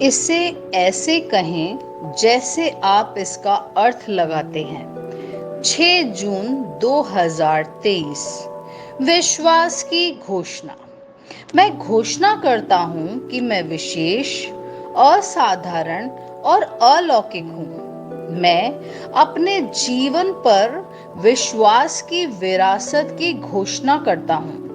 इसे ऐसे कहें जैसे आप इसका अर्थ लगाते हैं। 6 जून 2023। विश्वास की घोषणा। मैं घोषणा करता हूं कि मैं विशेष, असाधारण और अलौकिक हूं। मैं अपने जीवन पर विश्वास की विरासत की घोषणा करता हूं।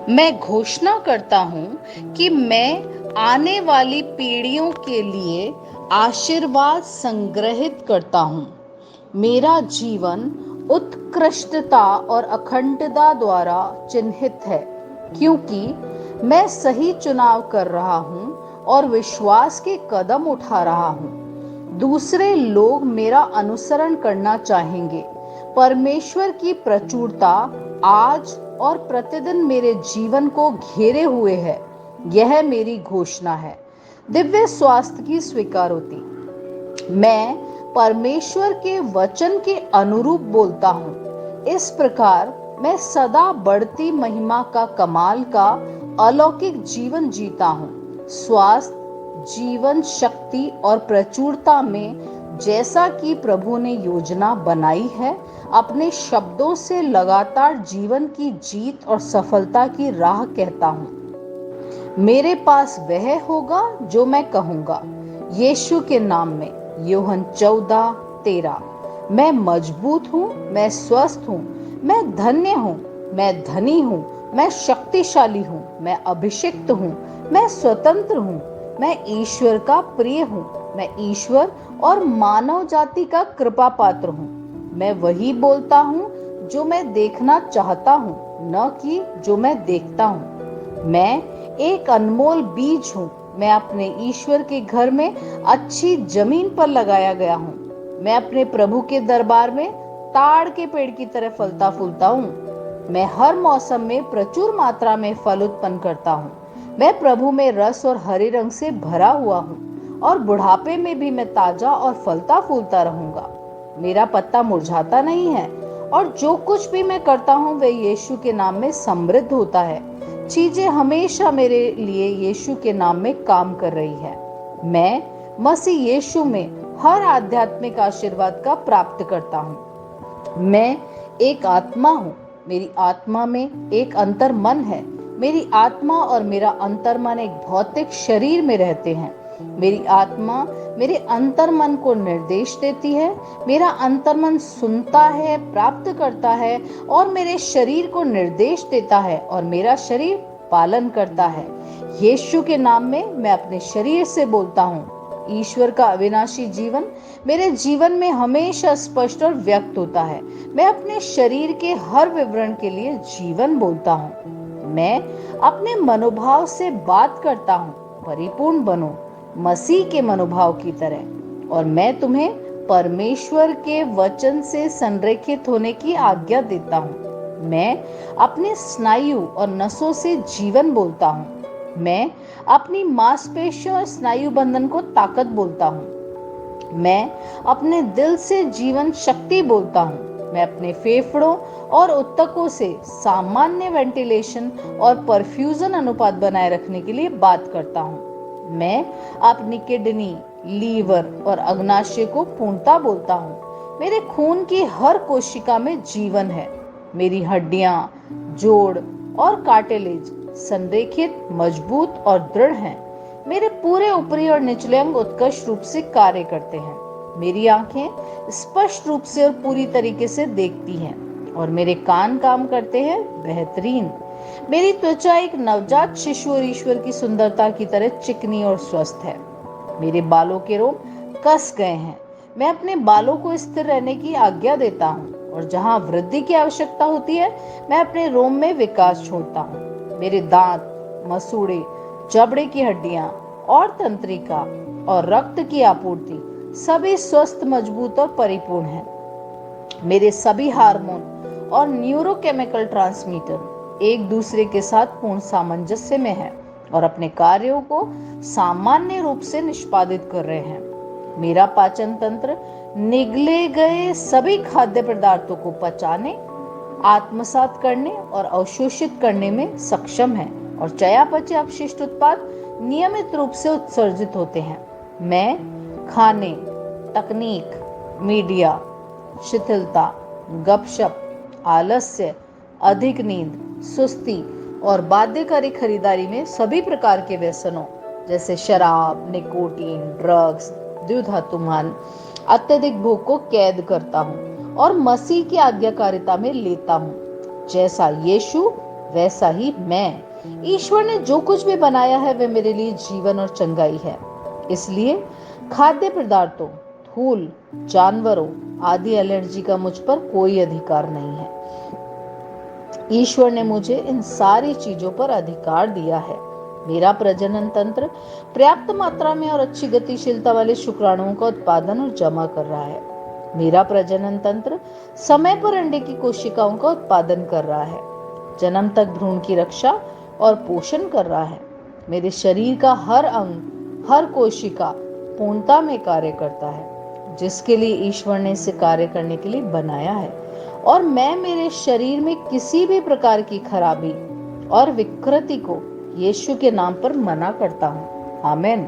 मैं घोषणा करता हूं कि मैं आने वाली पीढ़ियों के लिए आशीर्वाद संग्रहित करता हूं। मेरा जीवन उत्कृष्टता और अखंडता द्वारा चिन्हित है, क्योंकि मैं सही चुनाव कर रहा हूं और विश्वास के कदम उठा रहा हूं। दूसरे लोग मेरा अनुसरण करना चाहेंगे। परमेश्वर की प्रचुरता आज और प्रतिदिन मेरे जीवन को घेरे हुए है। यह मेरी घोषणा है। दिव्य स्वास्थ्य की स्वीकारोति। मैं परमेश्वर के वचन के अनुरूप बोलता हूँ। इस प्रकार मैं सदा बढ़ती महिमा का कमाल का अलौकिक जीवन जीता हूँ। स्वास्थ्य, जीवन, शक्ति और प्रचुरता में जैसा कि प्रभु ने योजना बनाई है, अपने शब्दों से लगातार जीवन की जीत और सफलता की राह कहता हूँ। मेरे पास वह होगा जो मैं कहूँगा। यीशु के नाम में। यूहन्ना 14:13। मैं मजबूत हूँ, मैं स्वस्थ हूँ, मैं धन्य हूँ, मैं धनी हूँ, मैं शक्तिशाली हूँ, मैं अभिषिक्त हूँ, मैं स्वतंत्र हूँ, मैं ईश्वर का प्रिय हूँ, मैं ईश्वर और मानव जाति का कृपा पात्र हूँ। मैं वही बोलता हूँ जो मैं देखना चाहता हूँ, न कि जो मैं देखता हूँ। मैं एक अनमोल बीज हूँ। मैं अपने ईश्वर के घर में अच्छी जमीन पर लगाया गया हूँ। मैं अपने प्रभु के दरबार में ताड़ के पेड़ की तरह फलता फूलता हूँ। मैं हर मौसम में प्रचुर मात्रा में फल उत्पन्न करता हूँ। मैं प्रभु में रस और हरे रंग से भरा हुआ हूँ और बुढ़ापे में भी मैं ताजा और फलता फूलता रहूंगा। मेरा पत्ता मुरझाता नहीं है और जो कुछ भी मैं करता हूँ वह यीशु के नाम में समृद्ध होता है। चीजें हमेशा मेरे लिए यीशु के नाम में काम कर रही है। मैं मसीह यीशु में हर आध्यात्मिक आशीर्वाद का प्राप्त करता हूँ। मैं एक आत्मा हूँ। मेरी आत्मा में एक अंतर मन है। मेरी आत्मा और मेरा अंतर मन एक भौतिक शरीर में रहते हैं। मेरी आत्मा मेरे अंतर मन को निर्देश देती है। मेरा अंतर मन सुनता है, प्राप्त करता है और मेरे शरीर को निर्देश देता है और मेरा शरीर पालन करता है। यीशु के नाम में मैं अपने शरीर से बोलता हूँ। ईश्वर का अविनाशी जीवन मेरे जीवन में हमेशा स्पष्ट और व्यक्त होता है। मैं अपने शरीर के हर विवरण के लिए जीवन बोलता हूँ। मैं अपने मनोभाव से बात करता हूँ। परिपूर्ण बनो मसीह के मनोभाव की तरह। और मैं तुम्हें परमेश्वर के वचन से संरेखित होने की आज्ञा देता हूँ। मैं अपने स्नायु और नसों से जीवन बोलता हूँ। मैं अपनी मांसपेशियों और स्नायु बंधन को ताकत बोलता हूँ। मैं अपने दिल से जीवन शक्ति बोलता हूँ। मैं अपने फेफड़ों और ऊतकों से सामान्य वेंटिलेशन और परफ्यूजन अनुपात बनाए रखने के लिए बात करता हूँ। मैं अपनी किडनी, लीवर और अग्नाशय को पूर्णता बोलता हूँ। मेरे खून की हर कोशिका में जीवन है। मेरी हड्डियां, जोड़ और कार्टिलेज संरेखित, मजबूत और दृढ़ हैं। मेरे पूरे ऊपरी और निचले अंग उत्कृष्ट रूप से कार्य करते हैं। मेरी आंखें स्पष्ट रूप से और पूरी तरीके से देखती हैं और मेरे कान काम करते हैं बेहतरीन। मेरी त्वचा एक नवजात शिशु और ईश्वर की सुंदरता की तरह चिकनी और स्वस्थ है। मेरे बालों के रोम कस गए हैं। मैं अपने बालों को स्थिर रहने की आज्ञा देता हूँ और जहाँ वृद्धि की आवश्यकता होती है मैं अपने रोम में विकास छोड़ता हूँ। मेरे दांत, मसूड़े, जबड़े की हड्डियां और तंत्रिका और रक्त की आपूर्ति सभी स्वस्थ, मजबूत और परिपूर्ण हैं। मेरे सभी हार्मोन और न्यूरोकेमिकल ट्रांसमीटर एक दूसरे के साथ पूर्ण सामंजस्य में हैं और अपने कार्यों को सामान्य रूप से निष्पादित कर रहे हैं। मेरा पाचन तंत्र निगले गए सभी खाद्य पदार्थों को पचाने, आत्मसात करने और अवशोषित करने में सक्षम है और चयापचय अपशिष्ट उत्पाद नियमित रूप से उत्सर्जित होते हैं। मैं खाने, तकनीक, मीडिया, शिथिलता, गपशप, आलस्य, अधिक नींद, सुस्ती और बाध्यकारी खरीदारी में सभी प्रकार के व्यसनों जैसे शराब, निकोटीन, ड्रग्स, द्विधातुमान, अत्यधिक भूख को कैद करता हूँ और मसीह की आज्ञाकारिता में लेता हूँ। जैसा यीशु वैसा ही मैं। ईश्वर ने जो कुछ भी बनाया है वह मेरे लिए जीवन और चंगाई है। इसलिए खाद्य पदार्थों, धूल, जानवरों आदि एलर्जी का मुझ पर कोई अधिकार नहीं है। ईश्वर ने मुझे इन सारी चीजों पर अधिकार दिया है। मेरा प्रजनन तंत्र पर्याप्त मात्रा में और अच्छी गतिशीलता वाले शुक्राणुओं का उत्पादन और जमा कर रहा है। मेरा प्रजनन तंत्र समय पर अंडे की कोशिकाओं का उत्पादन कर रहा है, जन्म तक भ्रूण की रक्षा और पोषण कर रहा है। मेरे शरीर का हर अंग, हर कोशिका पूर्णता में कार्य करता है, जिसके लिए ईश्वर ने इसे कार्य करने के लिए बनाया है। और मैं मेरे शरीर में किसी भी प्रकार की खराबी और विकृति को यीशु के नाम पर मना करता हूँ। आमीन।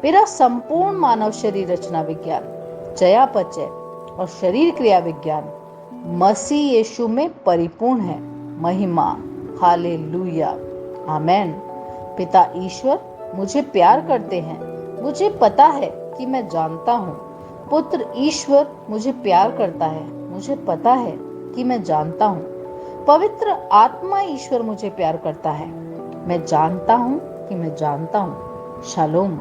मेरा संपूर्ण मानव शरीर रचना विज्ञान, चयापचय और शरीर क्रिया विज्ञान मसीह यीशु में परिपूर्ण है। महिमा, हालेलुया, आमीन। पिता ईश्वर मुझे प्यार करते हैं। मुझे पता है कि मैं जानता हूँ। पुत्र ईश्वर मुझे प्यार करता है। मुझे पता है कि मैं जानता हूँ। पवित्र आत्मा ईश्वर मुझे प्यार करता है। मैं जानता हूँ कि मैं जानता हूँ। शालोम।